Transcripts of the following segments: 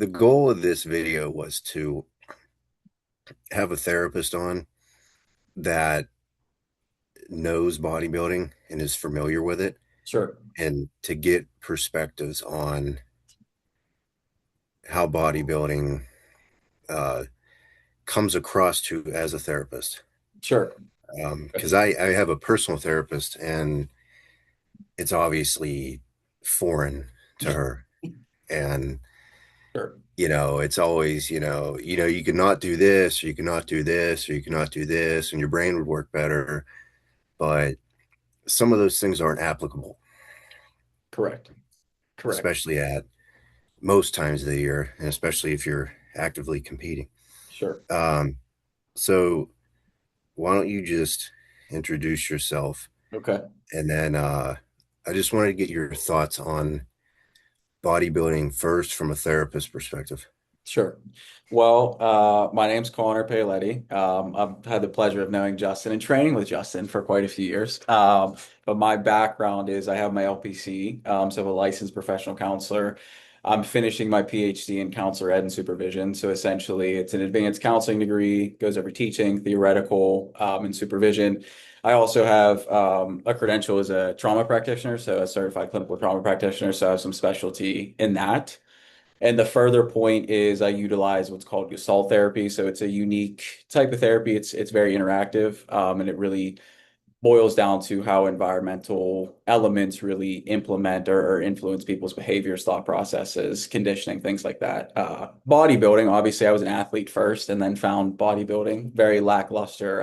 the goal of this video was to have a therapist on that knows bodybuilding and is familiar with it, Sure. and to get perspectives on how bodybuilding uh, comes across to as a therapist. Sure. Because I have a personal therapist, and it's obviously foreign to her. And Sure. it's always, you cannot do this, or you cannot do this, or you cannot do this, and your brain would work better. But some of those things aren't applicable, Correct. Correct. especially at most times of the year, and especially if you're actively competing. Sure. Um, so why don't you just introduce yourself, Okay. and then I just wanted to get your thoughts on bodybuilding first from a therapist perspective. Sure. Well, my name's Connor Paoletti. I've had the pleasure of knowing Justin and training with Justin for quite a few years. But my background is I have my LPC, so I'm a licensed professional counselor. I'm finishing my PhD in counselor ed and supervision. So essentially, it's an advanced counseling degree, goes over teaching, theoretical, and supervision. I also have a credential as a trauma practitioner, so a certified clinical trauma practitioner. So I have some specialty in that. And the further point is I utilize what's called gestalt therapy. So it's a unique type of therapy. It's very interactive, and it really boils down to how environmental elements really implement or influence people's behaviors, thought processes, conditioning, things like that. Bodybuilding, obviously, I was an athlete first, and then found bodybuilding very lackluster.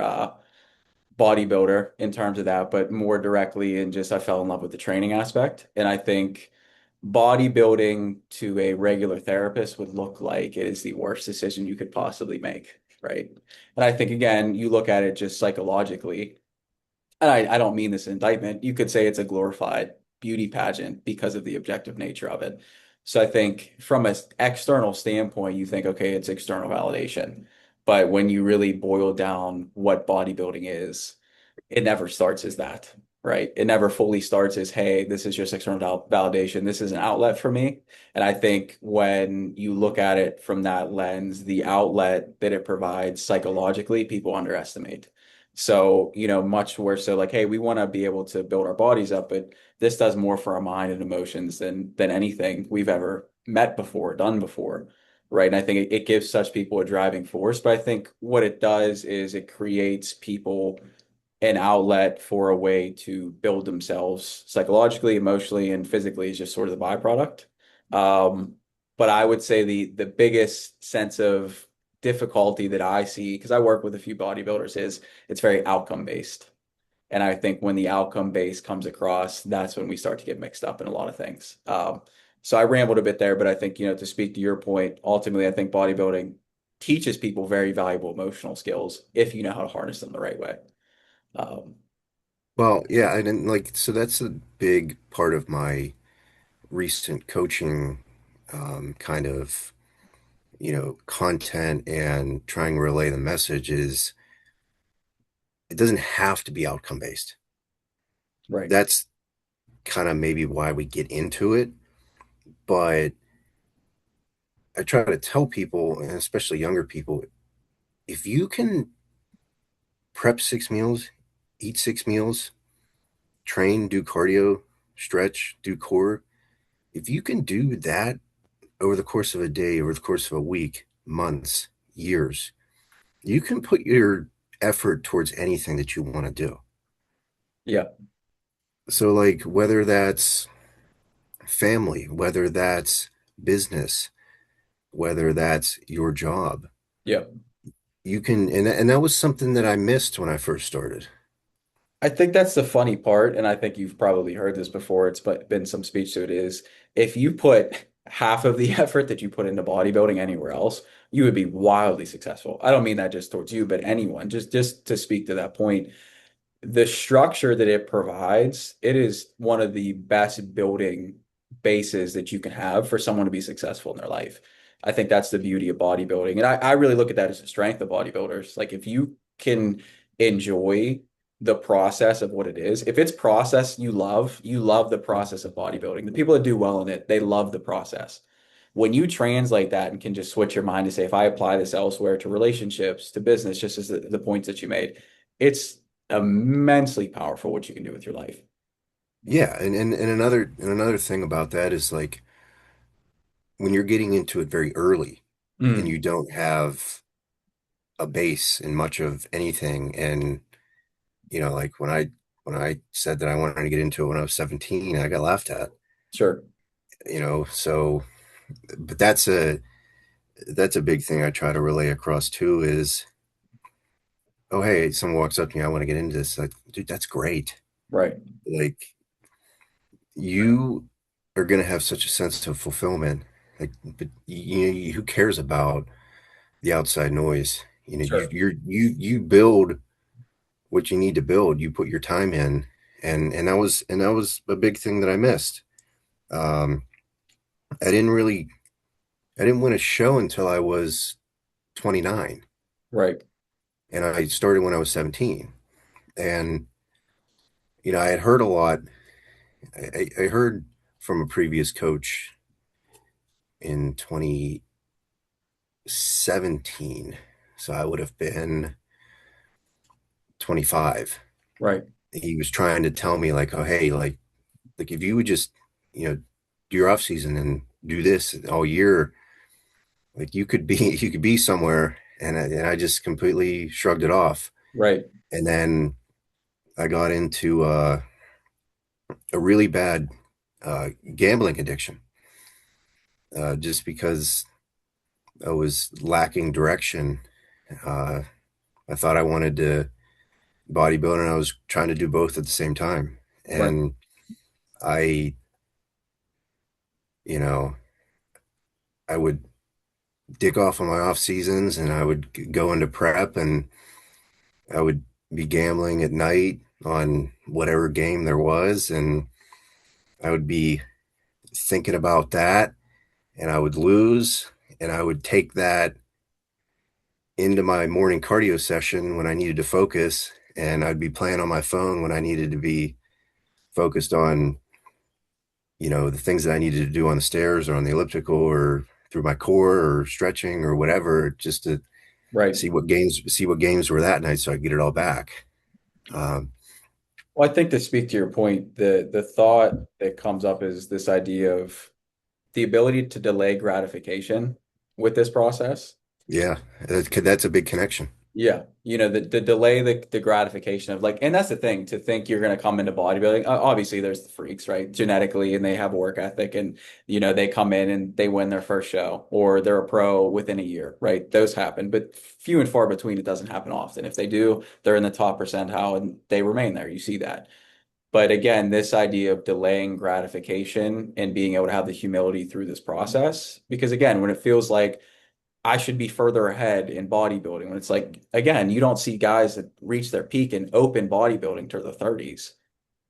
Bodybuilder in terms of that, but more directly in just I fell in love with the training aspect. And I think bodybuilding to a regular therapist would look like it is the worst decision you could possibly make, right? And I think again, you look at it just psychologically, and I don't mean this indictment, you could say it's a glorified beauty pageant because of the objective nature of it. So I think from an external standpoint, you think, okay, it's external validation. But when you really boil down what bodybuilding is, it never starts as that, right? It never fully starts as, hey, this is just external validation. This is an outlet for me. And I think when you look at it from that lens, the outlet that it provides psychologically, people underestimate. So, much worse so like, hey, we want to be able to build our bodies up, but this does more for our mind and emotions than anything we've ever met before, done before. Right. And I think it gives such people a driving force. But I think what it does is it creates people an outlet for a way to build themselves psychologically, emotionally, and physically is just sort of the byproduct. Um, but I would say the biggest sense of difficulty that I see, because I work with a few bodybuilders, is it's very outcome based. And I think when the outcome base comes across, that's when we start to get mixed up in a lot of things. So I rambled a bit there, but I think, to speak to your point, ultimately, I think bodybuilding teaches people very valuable emotional skills if you know how to harness them the right way. Um, Well, yeah, I didn't like, so that's a big part of my recent coaching kind of, content, and trying to relay the message is it doesn't have to be outcome based. right. That's kind of maybe why we get into it. But I try to tell people, and especially younger people, if you can prep 6 meals, eat 6 meals, train, do cardio, stretch, do core, if you can do that over the course of a day, over the course of a week, months, years, you can put your effort towards anything that you want to do. Yeah. So, like, whether that's family, whether that's business, whether that's your job, Yeah. you can, and that was something that I missed when I first started. I think that's the funny part, and I think you've probably heard this before. It's been some speech to it is if you put half of the effort that you put into bodybuilding anywhere else, you would be wildly successful. I don't mean that just towards you, but anyone. Just to speak to that point, the structure that it provides, it is one of the best building bases that you can have for someone to be successful in their life. I think that's the beauty of bodybuilding. And I really look at that as a strength of bodybuilders. Like if you can enjoy the process of what it is, if it's process you love the process of bodybuilding. The people that do well in it, they love the process. when you translate that and can just switch your mind to say, if I apply this elsewhere to relationships, to business, just as the points that you made, it's immensely powerful what you can do with your life. Yeah, and another thing about that is like when you're getting into it very early and Mm, you don't have a base in much of anything, and like when I said that I wanted to get into it when I was 17, I got laughed at. sure. So but that's a big thing I try to relay across too is, oh hey, someone walks up to me, I want to get into this. Like, dude, that's great. Right. Like, you are gonna have such a sense of fulfillment. Like, but who cares about the outside noise? You Sure. you build what you need to build. You put your time in, and that was a big thing that I missed. Um, I didn't win a show until I was 29, Right. and I started when I was 17. And I had heard a lot. I heard from a previous coach in 2017, so I would have been 25. Right. He was trying to tell me like, oh hey, like if you would just do your off season and do this all year, like you could be somewhere. And I just completely shrugged it off. Right. And then I got into a really bad gambling addiction, just because I was lacking direction. uh, I thought I wanted to bodybuild, and I was trying to do both at the same time. Right. And I you know I would dick off on my off seasons, and I would go into prep, and I would be gambling at night on whatever game there was, and I would be thinking about that, and I would lose, and I would take that into my morning cardio session when I needed to focus, and I'd be playing on my phone when I needed to be focused on, the things that I needed to do on the stairs or on the elliptical or through my core or stretching or whatever, just to Right. see what games were that night so I could get it all back. Um, Well, I think to speak to your point, the thought that comes up is this idea of the ability to delay gratification with this process. yeah, that's a big connection. Yeah, the delay the gratification of like, and that's the thing to think you're going to come into bodybuilding. Obviously, there's the freaks, right? Genetically, and they have a work ethic, and they come in and they win their first show, or they're a pro within a year, right? Those happen, but few and far between. It doesn't happen often. If they do, they're in the top percentile, and they remain there. You see that. But again, this idea of delaying gratification and being able to have the humility through this process, because again, when it feels like I should be further ahead in bodybuilding. When it's like, again, you don't see guys that reach their peak in open bodybuilding to the 30s,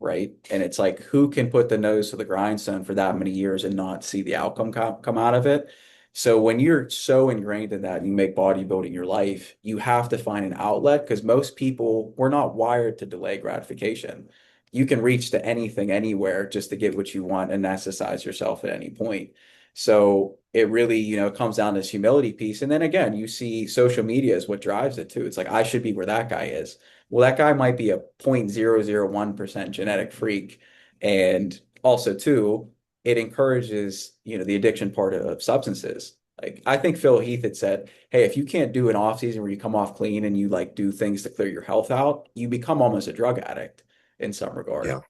right? And it's like, who can put the nose to the grindstone for that many years and not see the outcome come out of it? So when you're so ingrained in that and you make bodybuilding your life, you have to find an outlet because most people, we're not wired to delay gratification. You can reach to anything, anywhere just to get what you want and anesthetize yourself at any point. So it really, comes down to this humility piece. And then again, you see social media is what drives it too. It's like, I should be where that guy is. Well, that guy might be a 0.001% genetic freak. And also, too, it encourages, the addiction part of substances. Like I think Phil Heath had said, hey, if you can't do an off season where you come off clean and you like do things to clear your health out, you become almost a drug addict in some regard, Yeah,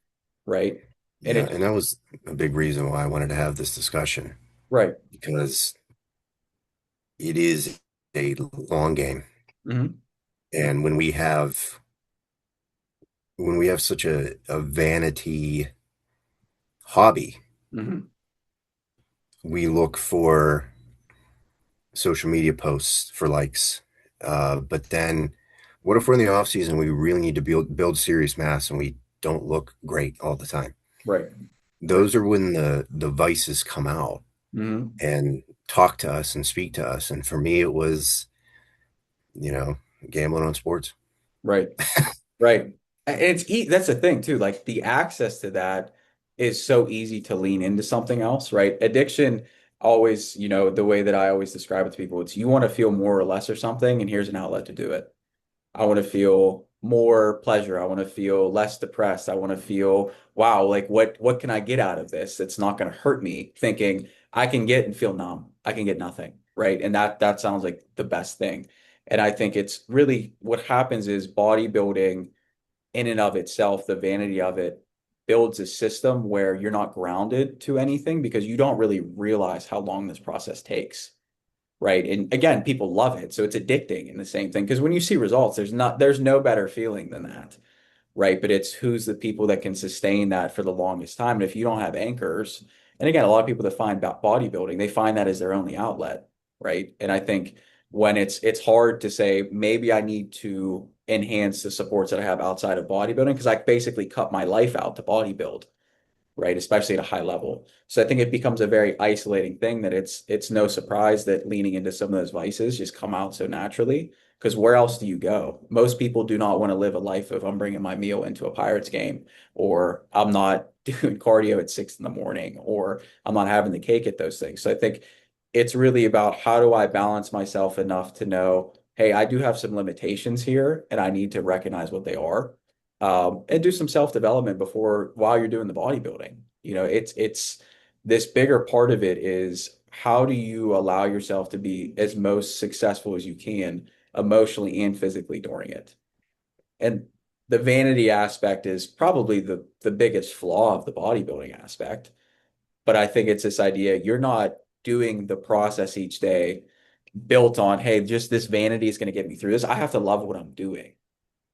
right? And yeah, it, and that was a big reason why I wanted to have this discussion, right. because it is a long game. Hmm. And when we have such a vanity hobby, Hmm. we look for social media posts for likes. But then what if we're in the off season, we really need to build serious mass, and we don't look great all the time? Right. Right. Those are when the vices come out Hmm. and talk to us and speak to us. And for me, it was, you know, gambling on sports. Right. Right. And that's the thing too. Like the access to that is so easy to lean into something else, right? Addiction, always, the way that I always describe it to people, it's you want to feel more or less or something, and here's an outlet to do it. I want to feel more pleasure. I want to feel less depressed. I want to feel, wow, like what can I get out of this that's not going to hurt me? Thinking I can get and feel numb. I can get nothing, right? And that sounds like the best thing. And I think it's really what happens is bodybuilding in and of itself, the vanity of it builds a system where you're not grounded to anything because you don't really realize how long this process takes. Right. And again, people love it. So it's addicting in the same thing. Because when you see results, there's no better feeling than that. Right. But it's who's the people that can sustain that for the longest time. And if you don't have anchors, and again, a lot of people that find about bodybuilding, they find that as their only outlet. Right. And I think when it's hard to say, maybe I need to enhance the supports that I have outside of bodybuilding, because I basically cut my life out to bodybuild, right? Especially at a high level. So I think it becomes a very isolating thing that it's no surprise that leaning into some of those vices just come out so naturally. Because where else do you go? Most people do not want to live a life of I'm bringing my meal into a Pirates game, or I'm not doing cardio at 6 in the morning, or I'm not having the cake at those things. So I think it's really about how do I balance myself enough to know, hey, I do have some limitations here, and I need to recognize what they are, and do some self-development before while you're doing the bodybuilding. It's this bigger part of it is how do you allow yourself to be as most successful as you can emotionally and physically during it. And the vanity aspect is probably the biggest flaw of the bodybuilding aspect. But I think it's this idea you're not doing the process each day built on, hey, just this vanity is going to get me through this. I have to love what I'm doing.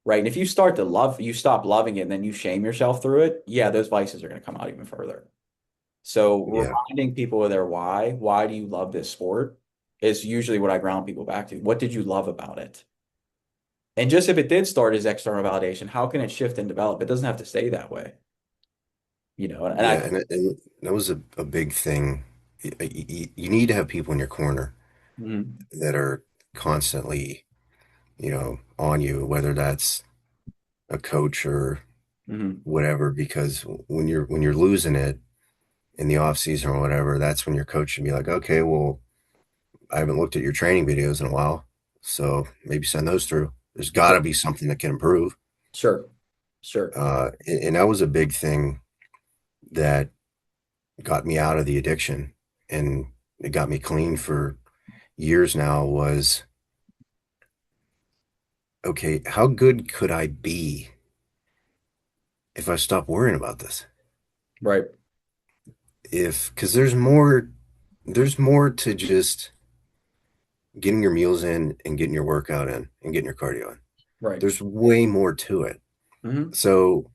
Right. And if you stop loving it and then you shame yourself through it, yeah, those vices are going to come out even further. So Yeah. reminding people of their why do you love this sport is usually what I ground people back to. What did you love about it? And just if it did start as external validation, how can it shift and develop? It doesn't have to stay that way, and Yeah. I, And that was a big thing. You need to have people in your corner Mhm, that are constantly, on you, whether that's a coach or mhm, whatever, because when you're losing it in the off season or whatever, that's when your coach should be like, okay, well, I haven't looked at your training videos in a while, so maybe send those through. There's got to sure, be something that can improve. sure, sure, And that was a big thing that got me out of the addiction, and it got me clean for years now. Was okay, how good could I be if I stopped worrying about this? right, If because there's more to just getting your meals in and getting your workout in and getting your cardio in. right, There's way more to it. hmm So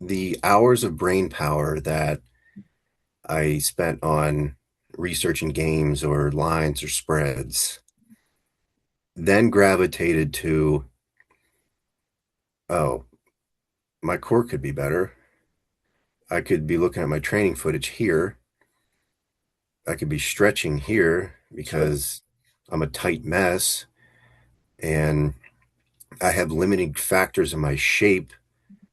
the hours of brain power that I spent on researching games or lines or spreads then gravitated to, oh, my core could be better. I could be looking at my training footage here. I could be stretching here sure, because I'm a tight mess and I have limiting factors in my shape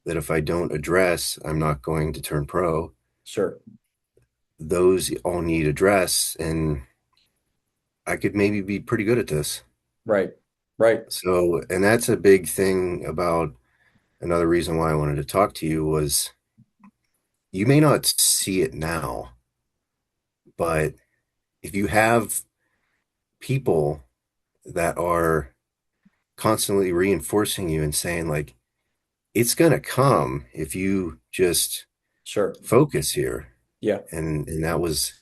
that if I don't address, I'm not going to turn pro. sure, Those all need address, and I could maybe be pretty good at this. right, right, So, and that's a big thing about another reason why I wanted to talk to you was you may not see it now, but if you have people that are constantly reinforcing you and saying like it's going to come if you just sure, focus here, yeah, and that was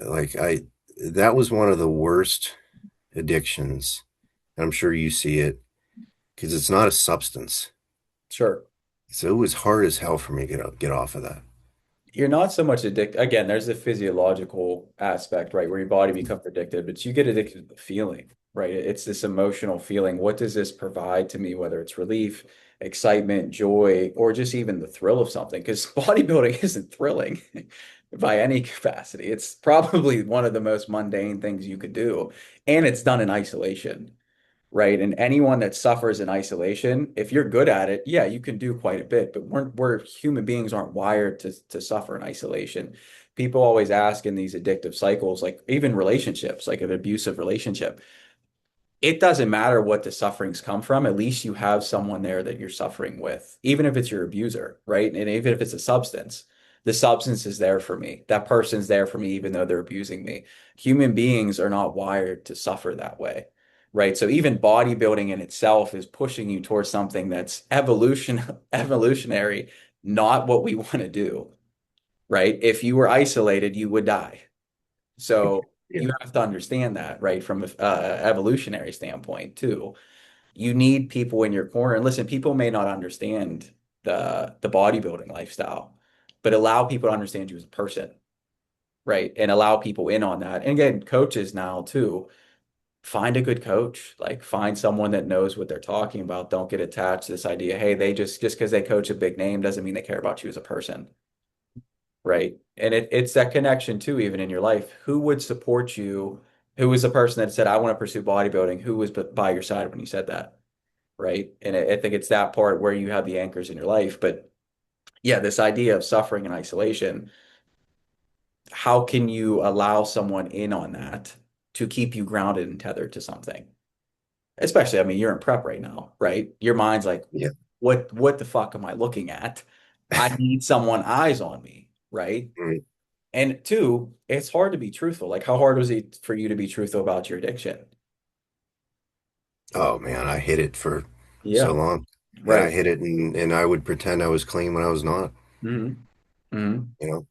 like I that was one of the worst addictions. I'm sure you see it because it's not a substance. sure. So it was hard as hell for me to get off of that. You're not so much addicted. Again, there's the physiological aspect, right, where your body becomes addicted, but you get addicted to the feeling, right? It's this emotional feeling. What does this provide to me, whether it's relief, excitement, joy, or just even the thrill of something? Because bodybuilding isn't thrilling by any capacity. It's probably one of the most mundane things you could do, and it's done in isolation, right? And anyone that suffers in isolation, if you're good at it, yeah, you can do quite a bit. But we're human beings aren't wired to suffer in isolation. people always ask in these addictive cycles, like even relationships, like an abusive relationship, it doesn't matter what the sufferings come from. At least you have someone there that you're suffering with, even if it's your abuser, right? And even if it's a substance, the substance is there for me. That person's there for me, even though they're abusing me. Human beings are not wired to suffer that way, right? So even bodybuilding in itself is pushing you towards something that's evolutionary, not what we want to do, right? If you were isolated, you would die. So Yeah. you have to understand that, right, from a evolutionary standpoint too. You need people in your corner. And listen, people may not understand the bodybuilding lifestyle, but allow people to understand you as a person, right? And allow people in on that. And again, coaches now too, find a good coach. Like find someone that knows what they're talking about. Don't get attached to this idea, hey, they just because they coach a big name doesn't mean they care about you as a person. Right. And it's that connection too, even in your life. Who would support you? Who was the person that said, I want to pursue bodybuilding? Who was by your side when you said that? Right. And I think it's that part where you have the anchors in your life. But yeah, this idea of suffering and isolation, how can you allow someone in on that to keep you grounded and tethered to something? Especially, I mean, you're in prep right now, right? Your mind's like, Yeah. what the fuck am I looking at? I need someone eyes on me, right? Mm. And two, it's hard to be truthful. Like, how hard was it for you to be truthful about your addiction? Oh man, I hid it for so Yeah, long. And I right. hid it and I would pretend I was clean when I was not, hmm hmm you know?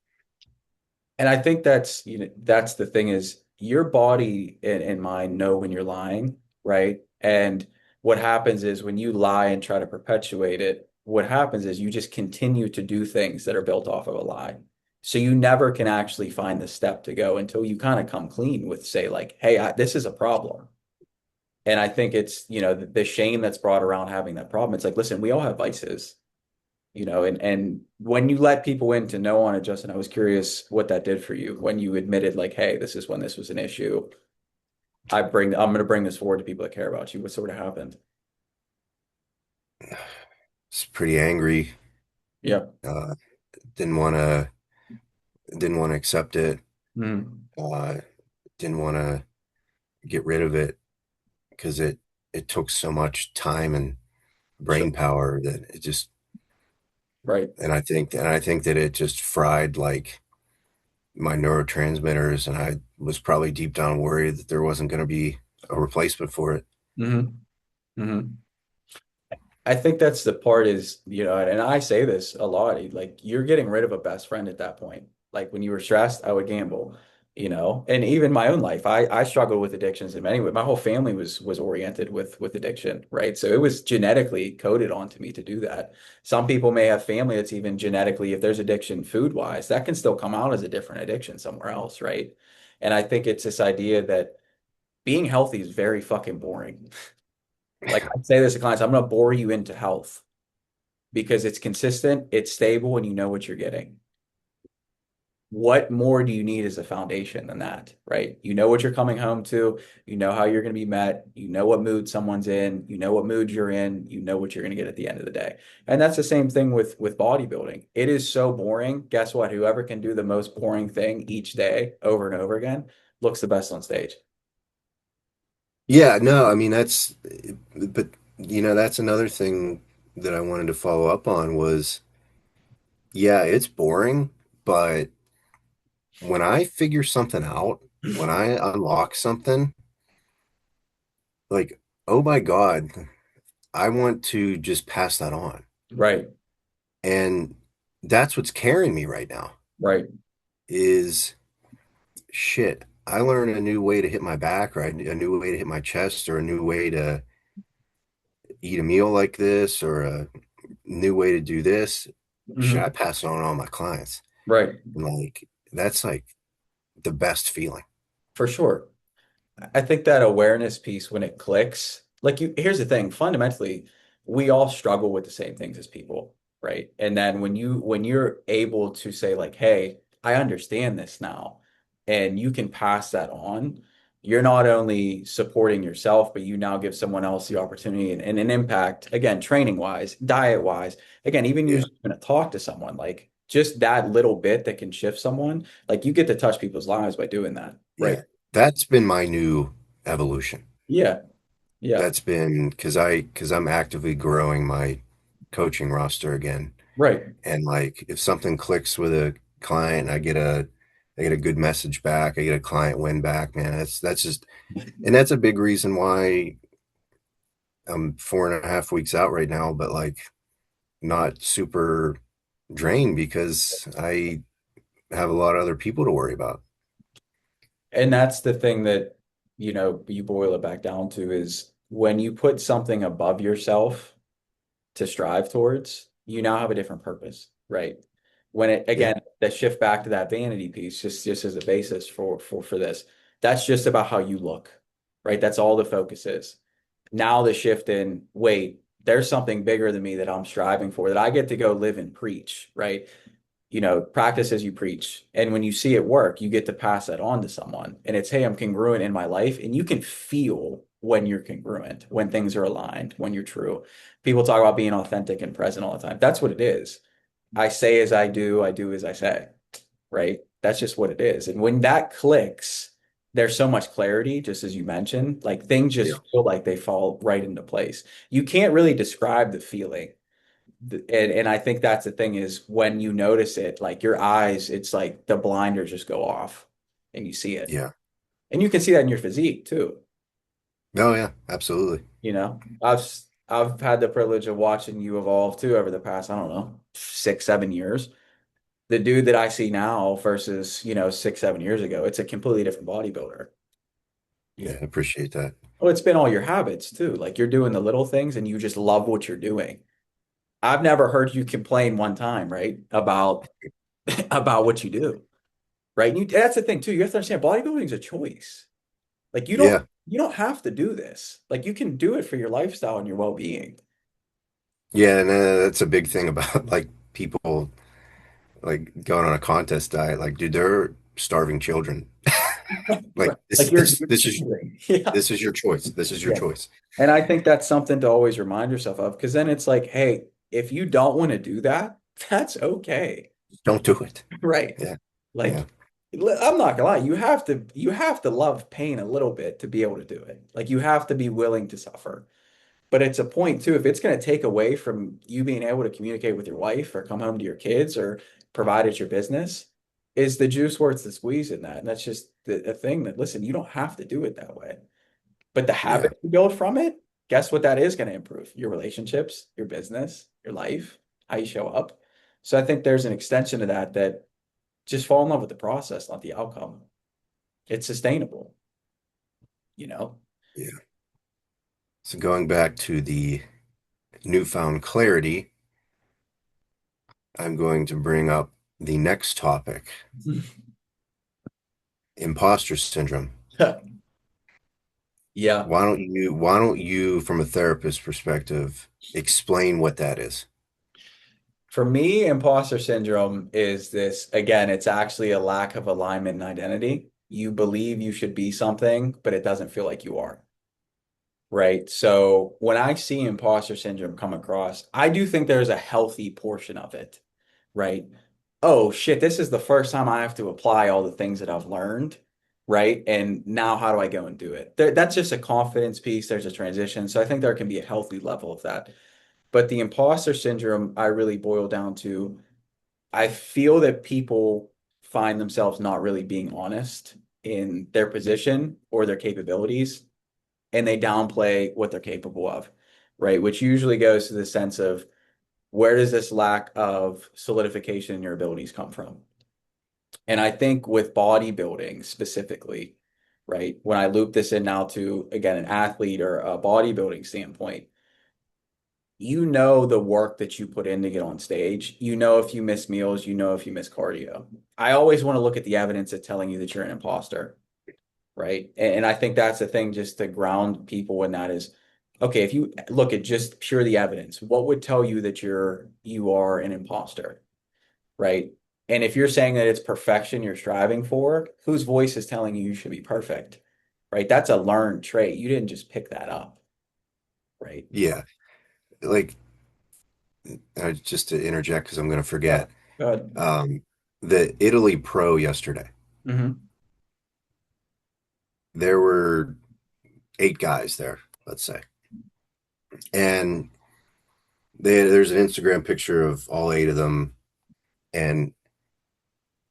And I think that's, that's the thing is your body and mind know when you're lying, right? And what happens is when you lie and try to perpetuate it, what happens is you just continue to do things that are built off of a lie. So you never can actually find the step to go until you kind of come clean with say like, hey, this is a problem. And I think it's, the shame that's brought around having that problem. It's like, listen, we all have vices, and when you let people in to know on it, Justin, I was curious what that did for you when you admitted like, hey, this is when this was an issue. I'm going to bring this forward to people that care about you. What sort of happened? It's pretty angry. Yeah. Uh, didn't want to didn't want to accept it. Mm. Uh, didn't want to get rid of it because it took so much time and Sure. brain power that it just Right. and I think that it just fried like my neurotransmitters, and I was probably deep down worried that there wasn't going to be a replacement for it. hmm hmm I think that's the part is, and I say this a lot, like you're getting rid of a best friend at that point. Like when you were stressed, I would gamble, and even my own life, I struggled with addictions in many ways. My whole family was oriented with addiction, right? So it was genetically coded onto me to do that. Some people may have family that's even genetically, if there's addiction food wise, that can still come out as a different addiction somewhere else, right? And I think it's this idea that being healthy is very fucking boring. Like I say this to clients, I'm going to bore you into health because it's consistent, it's stable, and you know what you're getting. What more do you need as a foundation than that, right? You know what you're coming home to, you know how you're going to be met, you know what mood someone's in, you know what mood you're in, you know what you're going to get at the end of the day. And that's the same thing with bodybuilding. It is so boring. Guess what? Whoever can do the most boring thing each day over and over again looks the best on stage. Yeah, no, I mean but that's another thing that I wanted to follow up on was, yeah, it's boring, but when I figure something out, when I unlock something, like, oh my God, I want to just pass that on. Right, And that's what's carrying me right now right. is shit. I learned a new way to hit my back, right? A new way to hit my chest, or a new way to eat a meal like this, or a new way to do this. Shit, I Mhm. pass it on to all my clients. Right, And like that's like the best feeling. for sure. I think that awareness piece when it clicks, like here's the thing, fundamentally, we all struggle with the same things as people, right? And then when you're able to say like, hey, I understand this now, and you can pass that on, you're not only supporting yourself, but you now give someone else the opportunity and an impact, again, training wise, diet wise, again, even you Yeah. just going to talk to someone like. just that little bit that can shift someone, like you get to touch people's lives by doing that, right? Yeah. That's been my new evolution. Yeah, yeah, That's been because I'm actively growing my coaching roster again. right. And like if something clicks with a client and I get a good message back, I get a client win back, man, that's just and that's a big reason why I'm 4.5 weeks out right now, but like not super drained because I have a lot of other people to worry about. And that's the thing that, you boil it back down to is when you put something above yourself to strive towards, you now have a different purpose, right? When it Yeah, again, that shift back to that vanity piece, just as a basis for this, that's just about how you look, right? That's all the focus is. Now the shift in, wait, there's something bigger than me that I'm striving for that I get to go live and preach, right? Practice as you preach. And when you see it work, you get to pass that on to someone. And it's, hey, I'm congruent in my life. And you can feel when you're congruent, when things are aligned, when you're true. People talk about being authentic and present all the time. That's what it is. I say as I do as I say, right? That's just what it is. And when that clicks, there's so much clarity, just as you mentioned, like things yeah, just feel like they fall right into place. You can't really describe the feeling and I think that's the thing is when you notice it, like your eyes, it's like the blinders just go off and you see it. yeah. And you can see that in your physique too. Oh yeah, absolutely. I've had the privilege of watching you evolve too over the past, I don't know, 6, 7 years. The dude that I see now versus, 6, 7 years ago, it's a completely different bodybuilder. You Yeah, know, I appreciate that. oh, it's been all your habits too. Like you're doing the little things and you just love what you're doing. I've never heard you complain one time, right? About what you do. Right? And that's the thing too. You have to understand bodybuilding is a choice. Like Yeah, you don't have to do this. Like you can do it for your lifestyle and your well-being. yeah, and that's a big thing about like people like going on a contest diet. Like, dude, they're starving children. Right. Like Like you're choosing. Yeah. this is your choice. This is your Yeah. choice. And I think that's something to always remind yourself of because then it's like, hey, if you don't want to do that, that's okay. Don't do it. Right. Yeah, yeah, Like I'm not gonna lie, you have to love pain a little bit to be able to do it. Like you have to be willing to suffer. But it's a point too, if it's going to take away from you being able to communicate with your wife or come home to your kids or provide at your business, is the juice worth the squeeze in that? And that's just a thing that, listen, you don't have to do it that way. But the yeah, habit you build from it, guess what that is going to improve? Your relationships, your business, your life, how you show up. So I think there's an extension to that that just fall in love with the process, not the outcome. It's sustainable, you know? yeah. So going back to the newfound clarity, I'm going to bring up the next topic, imposter syndrome. Yeah. Why don't you, from a therapist perspective, explain what that is? For me, imposter syndrome is this, again, it's actually a lack of alignment and identity. You believe you should be something, but it doesn't feel like you are, right? So when I see imposter syndrome come across, I do think there's a healthy portion of it, right? Oh shit, this is the first time I have to apply all the things that I've learned, right? And now how do I go and do it? That's just a confidence piece. There's a transition. So I think there can be a healthy level of that. But the imposter syndrome, I really boil down to I feel that people find themselves not really being honest in their position or their capabilities, and they downplay what they're capable of, right? Which usually goes to the sense of where does this lack of solidification in your abilities come from? And I think with bodybuilding specifically, right, when I loop this in now to, again, an athlete or a bodybuilding standpoint, the work that you put in to get on stage. If you miss meals, if you miss cardio. I always want to look at the evidence that's telling you that you're an imposter, right? And I think that's the thing, just to ground people in that is, okay, if you look at just pure the evidence, what would tell you that you are an imposter, right? And if you're saying that it's perfection you're striving for, whose voice is telling you should be perfect, right? That's a learned trait. You didn't just pick that up, right? Yeah, like just to interject because I'm going to Yeah. forget. Good. Um, the Italy Pro yesterday, Hmm. there were 8 guys there, let's say, and there's an Instagram picture of all 8 of them, and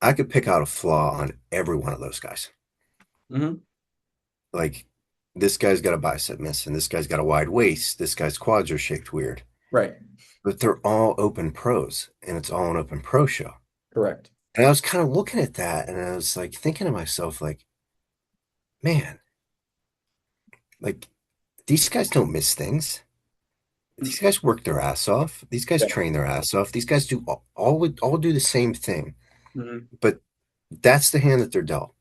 I could pick out a flaw on every one of those guys. Hmm. Like, this guy's got a bicep miss, and this guy's got a wide waist. This guy's quads are shaped weird, Right. but they're all open pros, and it's all an open pro show. Correct. And I was kind of looking at that, and I was like thinking to myself, like, man, like these guys don't miss things. These guys work their ass off. These guys Yeah. train their ass off. These guys do all do the same thing. Hmm. But that's the hand that they're dealt.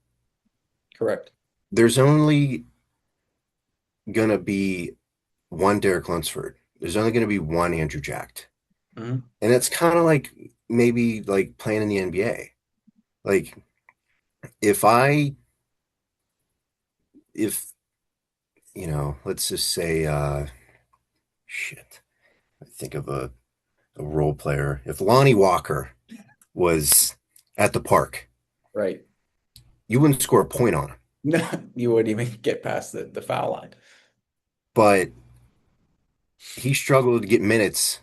Correct. There's only gonna be one Derek Lunsford. There's only gonna be one Andrew Jacked. Hmm. And it's kind of like maybe like playing in the NBA. Like, if I if let's just say shit. I think of a role player. If Lonnie Walker was at the park, Right. you wouldn't score a point on him. No, you wouldn't even get past the foul line. But he struggled to get minutes,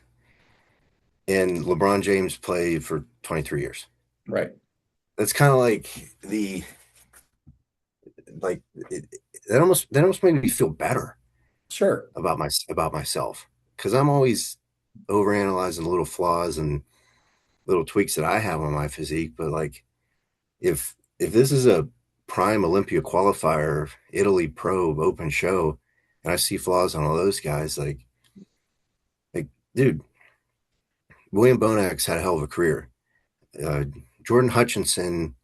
and LeBron James played for 23 years. Right. That's kind of like the like it, that almost made me feel better Sure. about myself, because I'm always overanalyzing little flaws and little tweaks that I have on my physique. But like, if this is a prime Olympia qualifier, Italy Pro Open show, and I see flaws on all those guys, like, dude, William Bonak's had a hell of a career. Uh, Jordan Hutchinson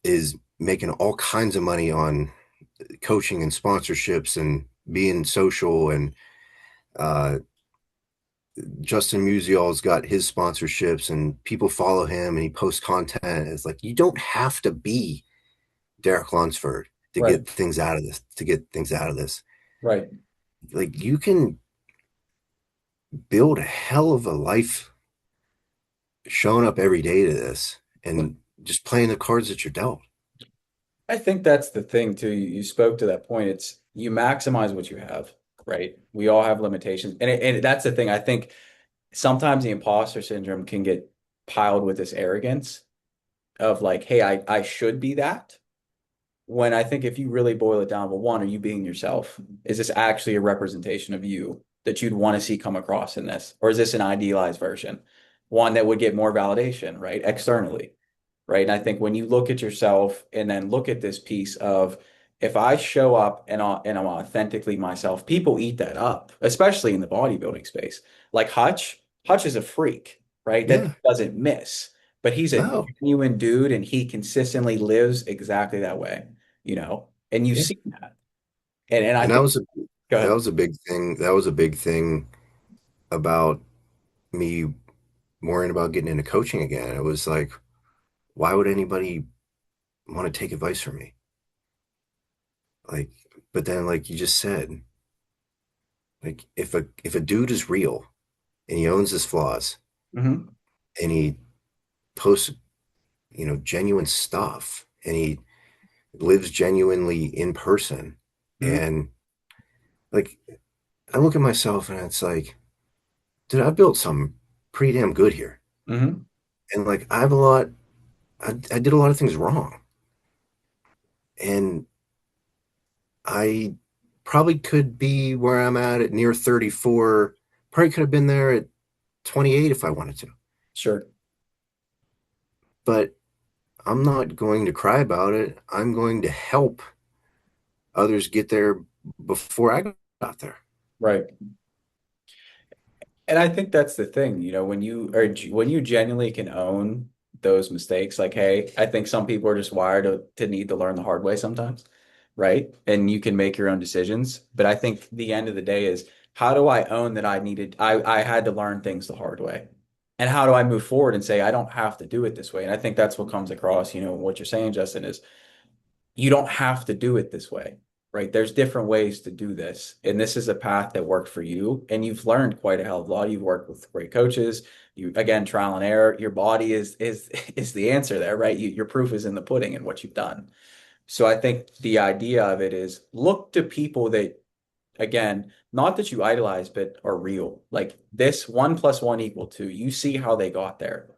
is making all kinds of money on coaching and sponsorships and being social, and uh, Justin Musial's got his sponsorships, and people follow him, and he posts content. It's like, you don't have to be Derek Lunsford to Right. get things out of this. To get things out of this, Right. like, you can build a hell of a life showing up every day to this and just playing the cards that you're dealt. I think that's the thing too. You spoke to that point. It's you maximize what you have, right? We all have limitations. And that's the thing. I think sometimes the imposter syndrome can get piled with this arrogance of like, hey, I should be that. When I think if you really boil it down, well, one, are you being yourself? Is this actually a representation of you that you'd want to see come across in this? Or is this an idealized version? One that would get more validation, right? Externally, right? And I think when you look at yourself and then look at this piece of if I show up and I'm authentically myself, people eat that up, especially in the bodybuilding space. Like Hutch is a freak, right? That Yeah. doesn't miss, but he's a No. genuine dude and he consistently lives exactly that way, and you Yeah. see that. And I And think, go that ahead. was a big thing. That was a big thing about me worrying about getting into coaching again. It was like, why would anybody want to take advice from me? Like, but then, like you just said, like, if a dude is real and he owns his flaws Hmm. and he posts, genuine stuff, and he lives genuinely in person, Hmm. and like, I look at myself and it's like, dude, I built something pretty damn good here. Hmm. And like, I did a lot of things wrong. And I probably could be where I'm at near 34. Probably could have been there at 28 if I wanted to. Sure. But I'm not going to cry about it. I'm going to help others get there before I got there. Right. And I think that's the thing, when you genuinely can own those mistakes, like, hey, I think some people are just wired to need to learn the hard way sometimes, right? And you can make your own decisions. But I think the end of the day is how do I own that I had to learn things the hard way? And how do I move forward and say I don't have to do it this way? And I think that's what comes across, what you're saying, Justin, is you don't have to do it this way. right? There's different ways to do this. And this is a path that worked for you. And you've learned quite a hell of a lot. You've worked with great coaches. You, again, trial and error. Your body is is the answer there, right? Your proof is in the pudding and what you've done. So I think the idea of it is look to people that, again, not that you idolize, but are real. Like this 1 + 1 = 2. You see how they got there.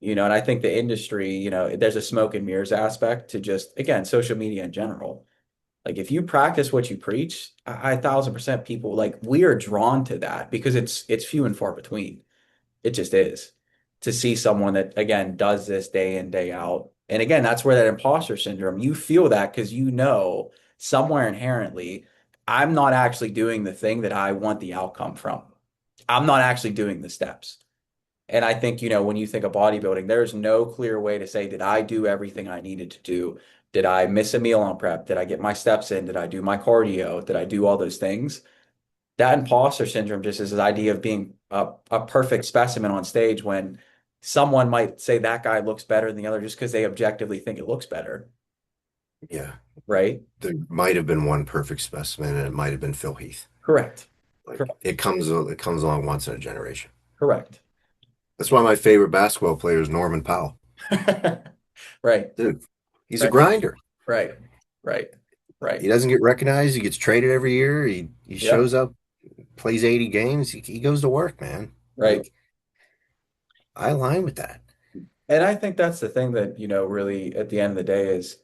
And I think the industry, there's a smoke and mirrors aspect to just, again, social media in general. Like if you practice what you preach, I 1,000% people like we are drawn to that because it's few and far between. It just is to see someone that again does this day in, day out. And again, that's where that imposter syndrome, you feel that because somewhere inherently, I'm not actually doing the thing that I want the outcome from. I'm not actually doing the steps. And I think, when you think of bodybuilding, there's no clear way to say, did I do everything I needed to do? Did I miss a meal on prep? Did I get my steps in? Did I do my cardio? Did I do all those things? That imposter syndrome just is this idea of being a perfect specimen on stage when someone might say that guy looks better than the other just because they objectively think it looks better, Yeah. right? There might have been one perfect specimen and it might have been Phil Heath. Correct. Like Correct. it comes along once in a generation. Correct. That's why my favorite basketball player is Norman Powell. Right. Dude, he's a Right. grinder. Right. Right. Right. He doesn't get recognized. He gets traded every year. He Yep. shows up, plays 80 games. He goes to work, man. Right. Like I align with that. And I think that's the thing that, really at the end of the day is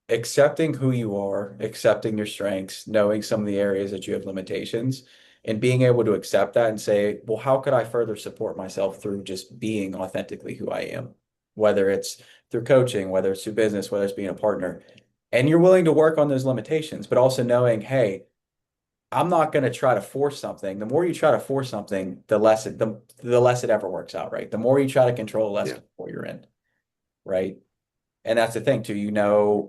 accepting who you are, accepting your strengths, knowing some of the areas that you have limitations, and being able to accept that and say, well, how could I further support myself through just being authentically who I am? Whether it's through coaching, whether it's through business, whether it's being a partner. And you're willing to work on those limitations, but also knowing, hey, I'm not going to try to force something. The more you try to force something, the less it ever works out, right? The more you try to control, the less Yeah. control you're in, right? And that's the thing too,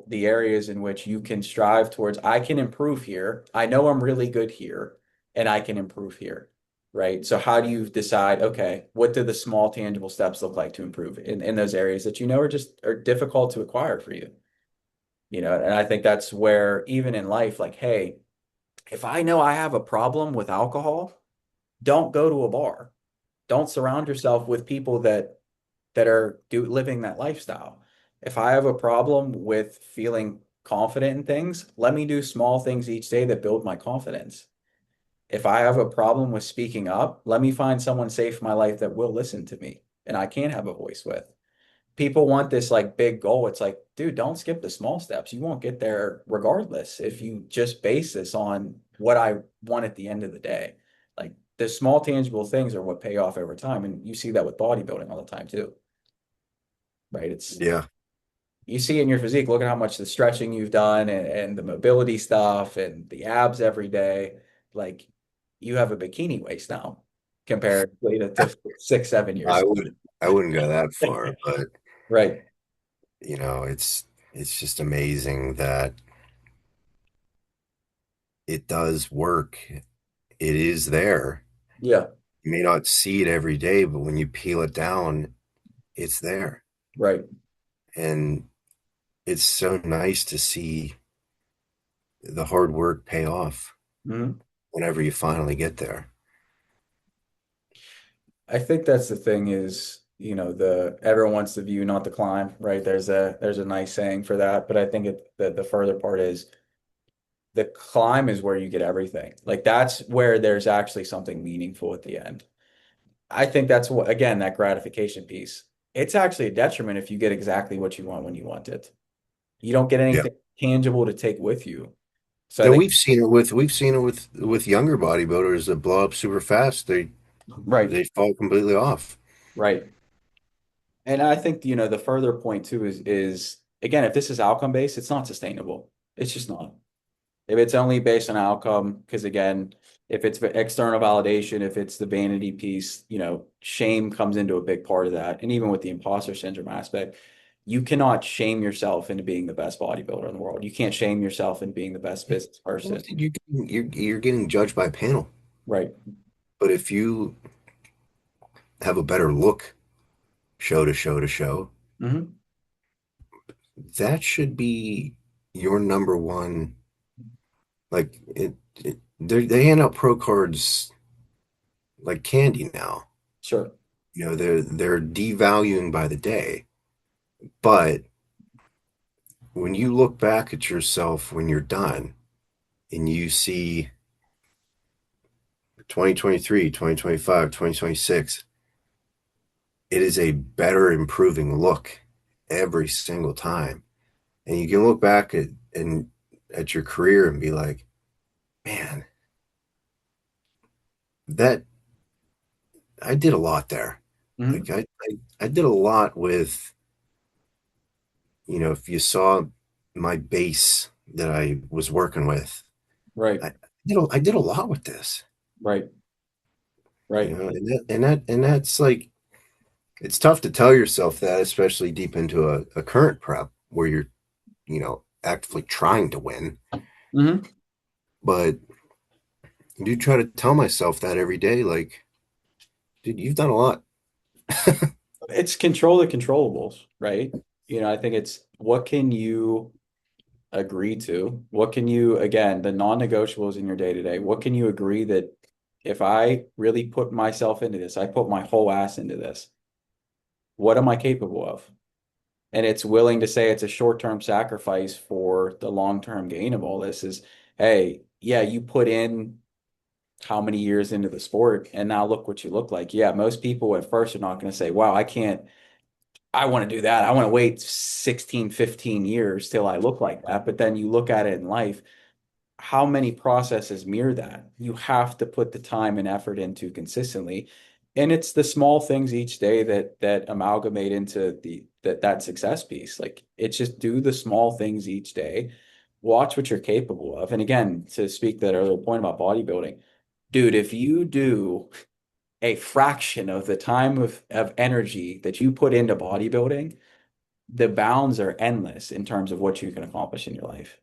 the areas in which you can strive towards, I can improve here. I know I'm really good here and I can improve here. Right. So how do you decide, okay, what do the small tangible steps look like to improve in those areas that are difficult to acquire for you? And I think that's where even in life, like, hey, if I know I have a problem with alcohol, don't go to a bar. Don't surround yourself with people that are living that lifestyle. If I have a problem with feeling confident in things, let me do small things each day that build my confidence. If I have a problem with speaking up, let me find someone safe in my life that will listen to me and I can have a voice with. People want this like big goal. It's like, dude, don't skip the small steps. You won't get there regardless if you just base this on what I want at the end of the day. Like the small tangible things are what pay off over time. And you see that with bodybuilding all the time too, right? Yeah. You see in your physique, look at how much the stretching you've done and the mobility stuff and the abs every day. Like you have a bikini waist now compared to 6, 7 years. I would I wouldn't go that far, but Right. it's just amazing that it does work. It is there. Yeah. You may not see it every day, but when you peel it down, it's there. Right. And it's so nice to see the hard work pay off Mhm. whenever you finally get there. I think that's the thing is, the everyone wants the view, not the climb, right? There's a nice saying for that, but I think the further part is the climb is where you get everything. Like that's where there's actually something meaningful at the end. I think that's what, again, that gratification piece. It's actually a detriment if you get exactly what you want when you want it. You don't get Yeah. anything tangible to take with you. So I No, think, we've seen it with younger bodybuilders that blow up super fast. They right, they fall completely off. right. And I think, the further point too is again, if this is outcome based, it's not sustainable. It's just not. If it's only based on outcome, because again, if it's external validation, if it's the vanity piece, shame comes into a big part of that. And even with the imposter syndrome aspect, you cannot shame yourself into being the best bodybuilder in the world. You can't shame yourself in being the best business Well, person. you're getting judged by a panel. Right. But if you have a better look show to show to show, Hmm. that should be your number one Like they hand out pro cards like candy now. Sure. They're devaluing by the day. But when you look back at yourself when you're done and you see 2023, 2025, 2026, it is a better improving look every single time. And you can look back at your career and be like, man, that I did a lot there. Hmm. Like I did a lot with, if you saw my base that I was working with, Right. I did a lot with this, Right. Right. and that's like, it's tough to tell yourself that, especially deep into a current prep where you're, actively trying to win. Hmm. But I do try to tell myself that every day, like, dude, you've done a lot. It's control the controllables, right? I think it's what can you agree to? What can you, again, the non-negotiables in your day to day, what can you agree that if I really put myself into this, I put my whole ass into this, what am I capable of? And it's willing to say it's a short-term sacrifice for the long-term gain of all this is, hey, yeah, you put in how many years into the sport and now look what you look like. Yeah, most people at first are not going to say, wow, I want to do that. I want to wait 16, 15 years till I look like that. But then you look at it in life, how many processes mirror that? You have to put the time and effort into consistently. And it's the small things each day that amalgamate into that success piece. Like it's just do the small things each day. Watch what you're capable of. And again, to speak to that earlier point about bodybuilding, dude, if you do a fraction of the time of energy that you put into bodybuilding, the bounds are endless in terms of what you can accomplish in your life.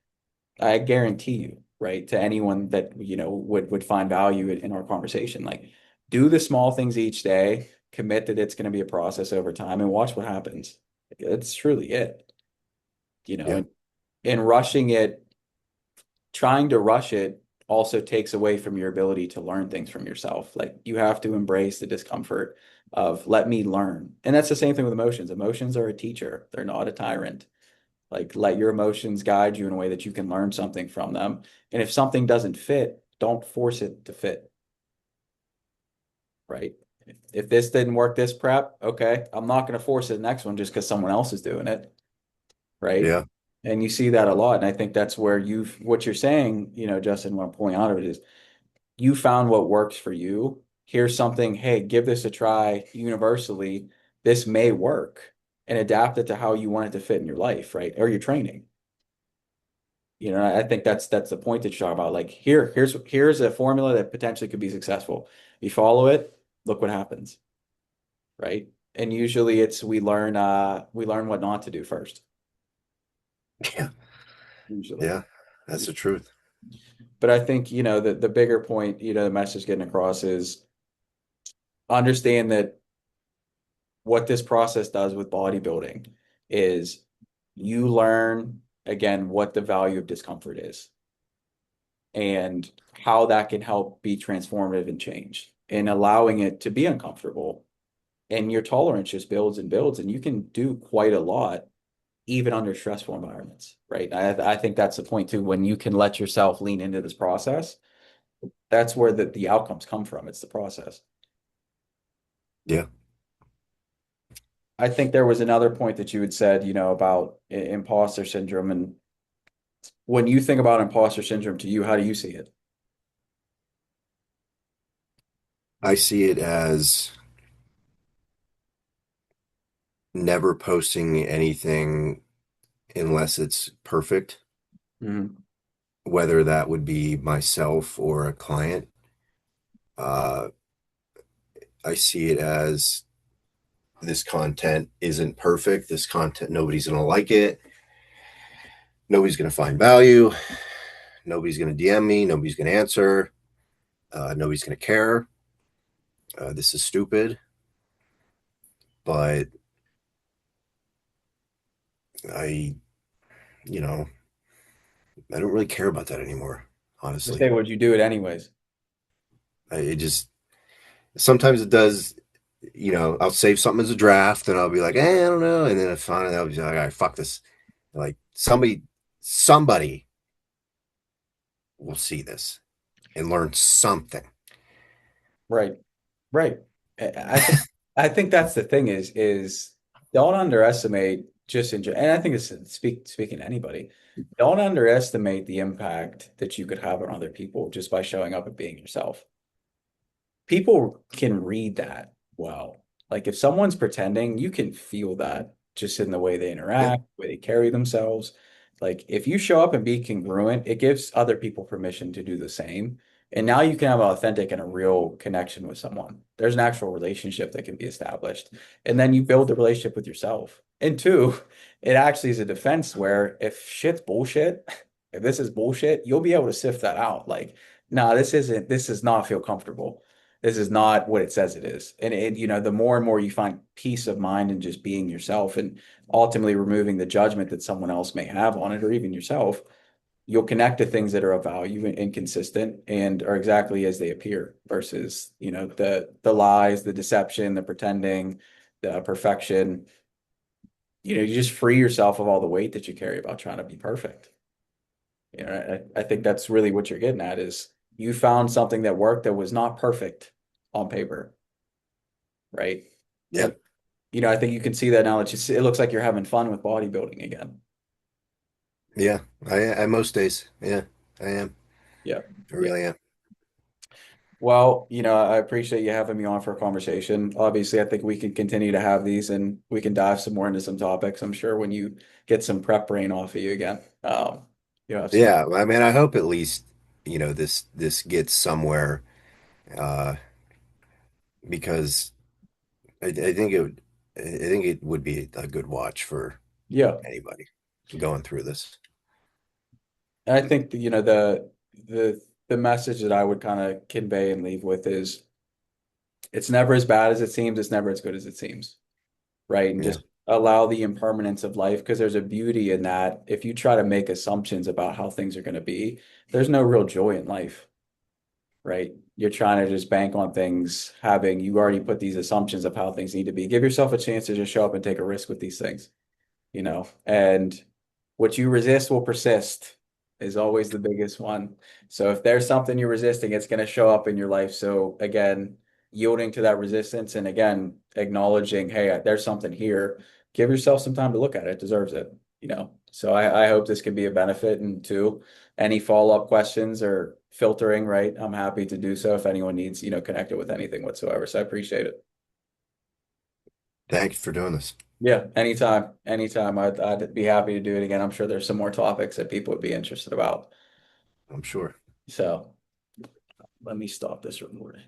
I guarantee you, right? To anyone that, would find value in our conversation, like do the small things each day, commit that it's going to be a process over time and watch what happens. That's truly it, Yeah, and rushing it, trying to rush it also takes away from your ability to learn things from yourself. Like you have to embrace the discomfort of let me learn. And that's the same thing with emotions. Emotions are a teacher. They're not a tyrant. Like let your emotions guide you in a way that you can learn something from them. And if something doesn't fit, don't force it to fit, right? If this didn't work this prep, okay, I'm not going to force the next one just because someone else is doing it, right? yeah, And you see that a lot. And I think that's where what you're saying, Justin, what I'm pulling out of it is you found what works for you. Here's something, hey, give this a try universally. This may work and adapt it to how you want it to fit in your life, right? Or your training. I think that's the point that you're talking about. Like here's a formula that potentially could be successful. You follow it, look what happens, right? And usually it's we learn what not to do first, yeah, usually. yeah. That's the truth. But I think, the bigger point, the message getting across is understand that what this process does with bodybuilding is you learn again what the value of discomfort is and how that can help be transformative and change and allowing it to be uncomfortable. And your tolerance just builds and builds, and you can do quite a lot even under stressful environments, right? I think that's the point too. When you can let yourself lean into this process, that's where the outcomes come from. It's the process. Yeah, I think there was another point that you had said, about imposter syndrome. And when you think about imposter syndrome to you, how do you see it? I see it as never posting anything unless it's perfect, Mhm. whether that would be myself or a client. Uh, I see it as this content isn't perfect. This content, nobody's going to like it. Nobody's going to find value. Nobody's going to DM me. Nobody's going to answer. Nobody's going to care. This is stupid. But I, you know, I don't really care about that anymore. I honestly. say, would you do it anyways? It just sometimes it does. I'll save something as a draft, and I'll be like, I don't know, and then finally I'll be like, all right, fuck this. Like somebody will see this and learn something. Right. Right. I think that's the thing is don't underestimate just and I think this is speaking to anybody, don't underestimate the impact that you could have on other people just by showing up and being yourself. People can read that well. Like if someone's pretending, you can feel that just in the way they Yeah, interact, the way they carry themselves. Like if you show up and be congruent, it gives other people permission to do the same. And now you can have an authentic and a real connection with someone. There's an actual relationship that can be established. And then you build the relationship with yourself. And two, it actually is a defense where if shit's bullshit, if this is bullshit, you'll be able to sift that out. Like, nah, this does not feel comfortable. This is not what it says it is. And the more and more you find peace of mind and just being yourself and ultimately removing the judgment that someone else may have on it or even yourself, you'll connect to things that are of value and consistent and are exactly as they appear versus, the lies, the deception, the pretending, the perfection. You just free yourself of all the weight that you carry about trying to be perfect. I think that's really what you're getting at is you found something that worked that was not perfect on paper, right? yeah, And I think you can see that now. It looks like you're having fun with bodybuilding again. yeah. I most days, yeah, I am. Yeah. I Yeah. really am. Well, I appreciate you having me on for a conversation. Obviously, I think we can continue to have these and we can dive some more into some topics. I'm sure when you get some prep brain off of you again, you have some. Yeah, I mean, I hope at least this gets somewhere, uh, because I think it would be a good watch for Yeah. anybody going through this. And I think, the message that I would kind of convey and leave with is it's never as bad as it seems. It's never as good as it seems. Right? And Yeah, just allow the impermanence of life because there's a beauty in that. If you try to make assumptions about how things are going to be, there's no real joy in life, right? You're trying to just bank on things having you already put these assumptions of how things need to be. Give yourself a chance to just show up and take a risk with these things, and what you resist will persist is always the biggest one. So if there's something you're resisting, it's going to show up in your life. So again, yielding to that resistance and again, acknowledging, hey, there's something here. Give yourself some time to look at it. It deserves it. So I hope this can be a benefit. And two, any follow-up questions or filtering, right? I'm happy to do so if anyone needs, connected with anything whatsoever. So I appreciate it. thank you for doing this. Yeah, anytime, anytime. I'd be happy to do it again. I'm sure there's some more topics that people would be interested about. I'm sure. So let me stop this recording.